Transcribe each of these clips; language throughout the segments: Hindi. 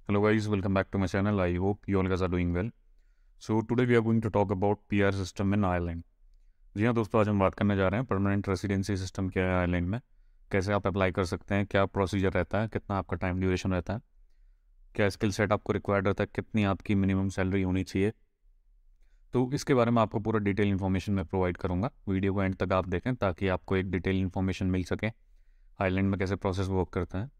Hello guys, welcome back to my channel. I hope you all guys are doing well. So today we are going to talk about PR system in Ireland. जी हाँ दोस्तों, आज हम बात करने जा रहे हैं परमानेंट रेसिडेंसी सिस्टम क्या है आयरलैंड में, कैसे आप अप्लाई कर सकते हैं, क्या प्रोसीजर रहता है, कितना आपका टाइम ड्यूरेशन रहता है, क्या स्किल सेट आपको रिक्वायर्ड रहता है, कितनी आपकी मिनिमम सैलरी होनी चाहिए। तो इसके बारे में आपको पूरा डिटेल इन्फॉर्मेशन मैं प्रोवाइड करूँगा। वीडियो को एंड तक आप देखें ताकि आपको एक डिटेल इन्फॉर्मेशन मिल सके आयरलैंड में कैसे प्रोसेस वर्क करता है।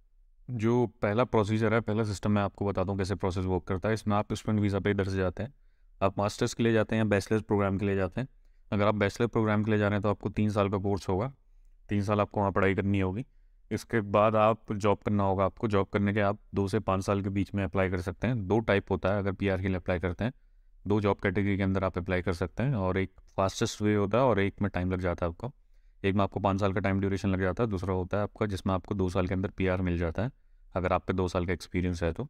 जो पहला प्रोसीजर है, पहला सिस्टम मैं आपको बताता हूँ कैसे प्रोसेस वर्क करता है। इसमें आप स्टूडेंट वीज़ा पे इधर से जाते हैं, आप मास्टर्स के लिए जाते हैं या बैचलर्स प्रोग्राम के लिए जाते हैं। अगर आप बैचलर प्रोग्राम के लिए जा रहे हैं तो आपको 3 साल का कोर्स होगा, 3 साल आपको वहाँ पढ़ाई करनी होगी। इसके बाद आप जॉब करना होगा। आपको जॉब करने के आप 2 से 5 साल के बीच में अप्लाई कर सकते हैं। 2 टाइप होता है अगर PR के लिए अप्लाई करते हैं, 2 जॉब कैटेगरी के अंदर आप अप्लाई कर सकते हैं, और एक फास्टेस्ट वे होता है और एक में टाइम लग जाता है आपको। एक में आपको 5 साल का टाइम ड्यूरेशन लग जाता है, दूसरा होता है आपका जिसमें आपको 2 साल के अंदर PR मिल जाता है अगर आप पे 2 साल का एक्सपीरियंस है तो।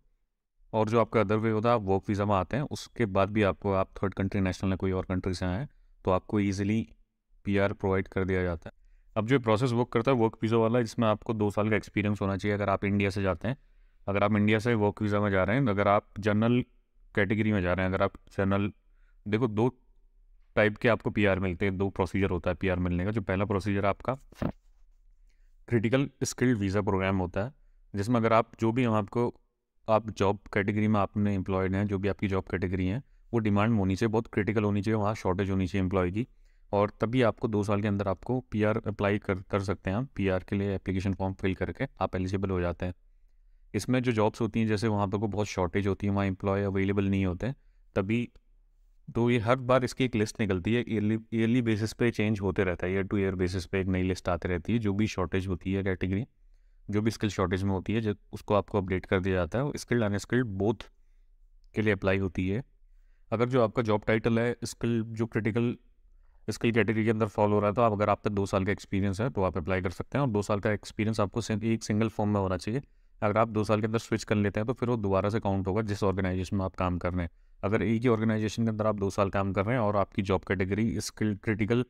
और जो आपका अदर वे होता है, आप वर्क वीज़ा में आते हैं, उसके बाद भी आपको, आप थर्ड कंट्री नेशनल है, कोई और कंट्री से आए हैं तो आपको ईजिली PR प्रोवाइड कर दिया जाता है। अब जो प्रोसेस वर्क करता है वर्क वीज़ा वाला, इसमें आपको 2 साल का एक्सपीरियंस होना चाहिए अगर आप इंडिया से जाते हैं। अगर आप इंडिया से वर्क वीज़ा में जा रहे हैं, अगर आप जनरल कैटेगरी में जा रहे हैं, अगर आप जनरल, देखो 2 टाइप के आपको PR मिलते हैं, 2 प्रोसीजर होता है PR मिलने का। जो पहला प्रोसीजर आपका क्रिटिकल स्किल्ड वीज़ा प्रोग्राम होता है, जिसमें अगर आप जो भी आपको, आप जॉब कैटेगरी में आपने एम्प्लॉयड हैं, जो भी आपकी जॉब कैटेगरी है वो डिमांड होनी चाहिए, बहुत क्रिटिकल होनी चाहिए, वहाँ शॉर्टेज होनी चाहिए एम्प्लॉय की, और तभी आपको 2 साल के अंदर आपको PR अप्लाई कर सकते हैं। आप PR के लिए एप्लीकेशन फॉर्म फिल करके आप एलिजिबल हो जाते हैं। इसमें जो जॉब्स होती हैं, जैसे वहाँ पर को बहुत शॉर्टेज होती है, वहाँ एम्प्लॉय अवेलेबल नहीं होते, तभी तो ये हर बार इसकी एक लिस्ट निकलती है, ईयरली बेसिस पे चेंज होते रहता है, ईयर टू ईयर बेसिस पे एक नई लिस्ट आती रहती है। जो भी शॉर्टेज होती है कैटेगरी, जो भी स्किल शॉर्टेज में होती है, जब उसको आपको अपडेट कर दिया जाता है। स्किल्ड अनस्किल्ड बोथ के लिए अप्लाई होती है। अगर जो आपका जॉब टाइटल है स्किल, जो क्रिटिकल स्किल कैटेगरी के अंदर फॉलो हो रहा है, तो आप, अगर आप पे 2 साल का एक्सपीरियंस है तो आप अप्लाई कर सकते हैं, और 2 साल का एक्सपीरियंस आपको एक सिंगल फॉर्म में होना चाहिए। अगर आप 2 साल के अंदर स्विच कर लेते हैं तो फिर वो दोबारा से काउंट होगा जिस ऑर्गेनाइजेशन में आप काम कर रहे हैं। अगर एक ही ऑर्गेनाइजेशन के अंदर आप 2 साल काम कर रहे हैं और आपकी job category critical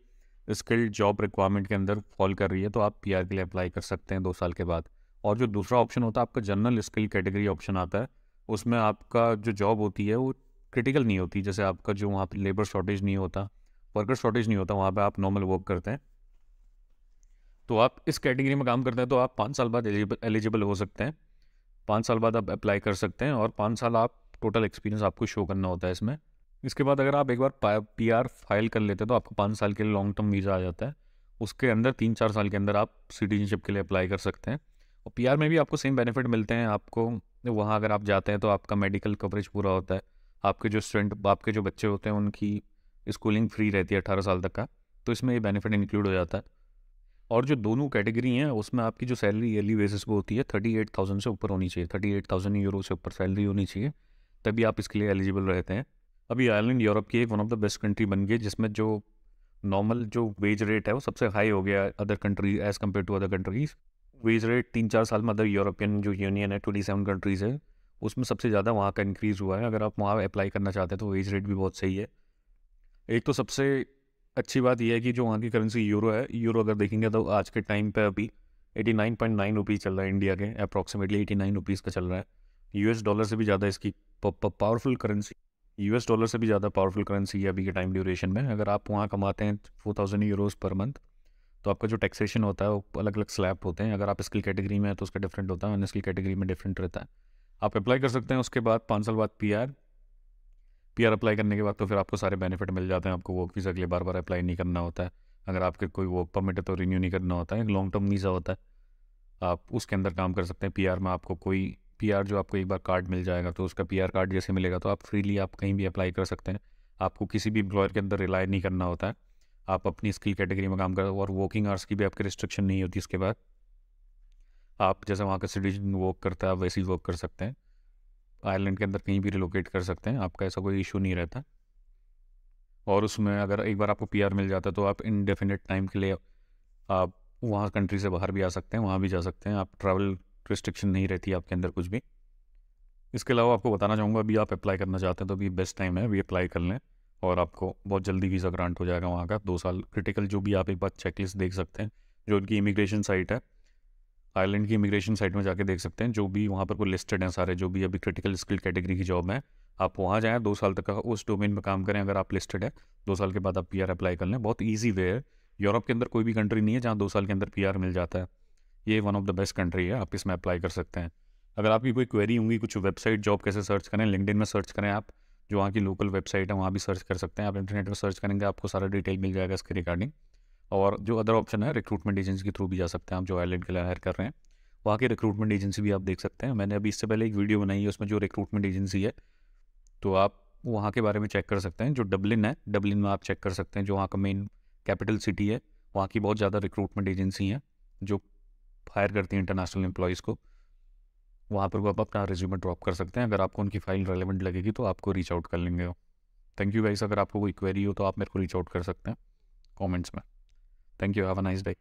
skilled job requirement के अंदर फॉल कर रही है, तो आप PR के लिए अप्लाई कर सकते हैं 2 साल के बाद। और जो दूसरा ऑप्शन होता है आपका जनरल स्किल कैटेगरी ऑप्शन आता है, उसमें आपका जो जॉब होती है वो क्रिटिकल नहीं होती। जैसे आपका जो वहाँ पे लेबर शॉर्टेज नहीं होता, वर्कर शॉर्टेज नहीं होता, वहाँ पे आप नॉर्मल वर्क करते हैं, तो आप इस कैटेगरी में काम करते हैं तो आप 5 साल बाद एलिजिबल हो सकते हैं। 5 साल बाद आप अप्लाई कर सकते हैं, और 5 साल आप टोटल एक्सपीरियंस आपको शो करना होता है इसमें। इसके बाद अगर आप एक बार PR फाइल कर लेते हैं तो आपको 5 साल के लिए लॉन्ग टर्म वीज़ा आ जाता है। उसके अंदर 3-4 साल के अंदर आप सिटीजनशिप के लिए अप्लाई कर सकते हैं। और PR में भी आपको सेम बेनिफिट मिलते हैं। आपको वहाँ अगर आप जाते हैं तो आपका मेडिकल कवरेज पूरा होता है, आपके जो स्टूडेंट, आपके जो बच्चे होते हैं उनकी स्कूलिंग फ्री रहती है 18 साल तक का, तो इसमें ये बेनिफिट इंक्लूड हो जाता है। और जो दोनों कैटेगरी हैं उसमें आपकी जो सैलरी ईयरली बेसिस पे होती है 38,000 से ऊपर होनी चाहिए, 38,000 यूरो से ऊपर सैलरी होनी चाहिए, तभी आप इसके लिए एलिजिबल रहते हैं। अभी आयरलैंड यूरोप की एक one of the best country बन गई, जिसमें जो नॉर्मल जो वेज रेट है वो सबसे हाई हो गया other country as compare to other countries. Wage rate 3-4 साल में अदर यूरोपियन जो यूनियन है 27 कंट्रीज़ है उसमें सबसे ज़्यादा वहाँ का इंक्रीज़ हुआ है। अगर आप वहाँ अप्लाई करना चाहते हैं तो वेज रेट भी बहुत सही है। एक तो सबसे अच्छी बात यह है कि जो वहाँ की करेंसी यूरो है, यूरो अगर देखेंगे तो आज के टाइम पे अभी 89.9 रुपीज़ चल रहा है, इंडिया के अप्रॉक्सीमेटली 89 रुपीज़ का चल रहा है। US डॉलर से भी ज़्यादा इसकी पावरफुल करेंसी, US डॉलर से भी ज़्यादा पावरफुल करेंसी है अभी के टाइम ड्यूरेशन में। अगर आप वहाँ कमाते हैं 4,000 यूरोज़ पर मंथ, तो आपका जो टैक्सेशन होता है वो अलग अलग स्लैब होते हैं। अगर आप स्किल कैटेगरी में है तो उसका डिफरेंट होता है, अन स्किल कैटेगरी में डिफरेंट रहता है। आप अप्लाई कर सकते हैं। उसके बाद 5 साल बाद PR अप्लाई करने के बाद तो फिर आपको सारे बेनिफिट मिल जाते हैं। आपको वर्क वीज़ा के लिए बार बार अप्लाई नहीं करना होता है। अगर आपके कोई वर्क परमिट है तो रिन्यू नहीं करना होता है। एक लॉन्ग टर्म वीज़ा होता है, आप उसके अंदर काम कर सकते हैं। PR में आपको कोई PR जो आपको एक बार कार्ड मिल जाएगा तो उसका PR कार्ड जैसे मिलेगा तो आप फ्रीली आप कहीं भी अप्लाई कर सकते हैं। आपको किसी भी एम्प्लॉयर के अंदर रिलाई नहीं करना होता है। आप अपनी स्किल कैटेगरी में काम कर, और वर्किंग आवर्स की भी आपकी रिस्ट्रिक्शन नहीं होती। इसके बाद आप जैसे वहाँ का सिटीजन वर्क करता है आप वैसे ही वर्क कर सकते हैं। आयरलैंड के अंदर कहीं भी रिलोकेट कर सकते हैं, आपका ऐसा कोई इशू नहीं रहता। और उसमें अगर एक बार आपको PR मिल जाता है तो आप इनडेफिनेट टाइम के लिए आप वहाँ कंट्री से बाहर भी आ सकते हैं, वहाँ भी जा सकते हैं। आप ट्रैवल रिस्ट्रिक्शन नहीं रहती आपके अंदर कुछ भी। इसके अलावा आपको बताना चाहूँगा, अभी आप अप्लाई करना चाहते हैं तो अभी बेस्ट टाइम है, अभी अप्लाई कर लें और आपको बहुत जल्दी वीज़ा ग्रांट हो जाएगा वहाँ का। 2 साल क्रिटिकल जो भी, आप एक बार चेकलिस्ट देख सकते हैं जो उनकी इमिग्रेशन साइट है, आयरलैंड की इमिग्रेशन साइट में जाके देख सकते हैं, जो भी वहाँ पर कोई लिस्टेड हैं सारे, जो भी अभी क्रिटिकल स्किल कैटेगरी की जॉब है, आप वहाँ जाएँ, 2 साल तक का उस डोमेन में काम करें। अगर आप लिस्टेड है, 2 साल के बाद आप पीआर अप्लाई कर लें। बहुत ईजी वे है। यूरोप के अंदर कोई भी कंट्री नहीं है जहाँ 2 साल के अंदर पीआर मिल जाता है। ये one of the best country है, आप इसमें अप्लाई कर सकते हैं। अगर आपकी कोई क्वेरी होंगी, कुछ वेबसाइट जॉब कैसे सर्च करें, लिंक्डइन में सर्च करें आप, जो वहाँ की लोकल वेबसाइट है वहाँ भी सर्च कर सकते हैं। आप इंटरनेट में सर्च करेंगे, आपको सारा डिटेल मिल जाएगा इसके रिगार्डिंग। और जो अदर ऑप्शन है, रिक्रूटमेंट एजेंसी के थ्रू भी जा सकते हैं आप, जो आयरलैंड के लिए हायर कर रहे हैं। वहाँ की रिक्रूटमेंट एजेंसी भी आप देख सकते हैं। मैंने अभी इससे पहले एक वीडियो बनाई है, उसमें जो रिक्रूटमेंट एजेंसी है, तो आप वहाँ के बारे में चेक कर सकते हैं। जो डबलिन है, डबलिन में आप चेक कर सकते हैं, जो वहाँ का मेन कैपिटल सिटी है, वहाँ की बहुत ज़्यादा रिक्रूटमेंट एजेंसी हैं जो हायर करती हैं इंटरनेशनल एम्प्लॉयज़ को। वहाँ पर वो आप अपना रिज्यूमे ड्रॉप कर सकते हैं। अगर आपको उनकी फ़ाइल रेलेवेंट लगेगी तो आपको रीच आउट कर लेंगे वो। Thank you guys. अगर आपको कोई क्वेरी हो तो आप मेरे को रीच आउट कर सकते हैं कमेंट्स में। Thank you, have a nice day.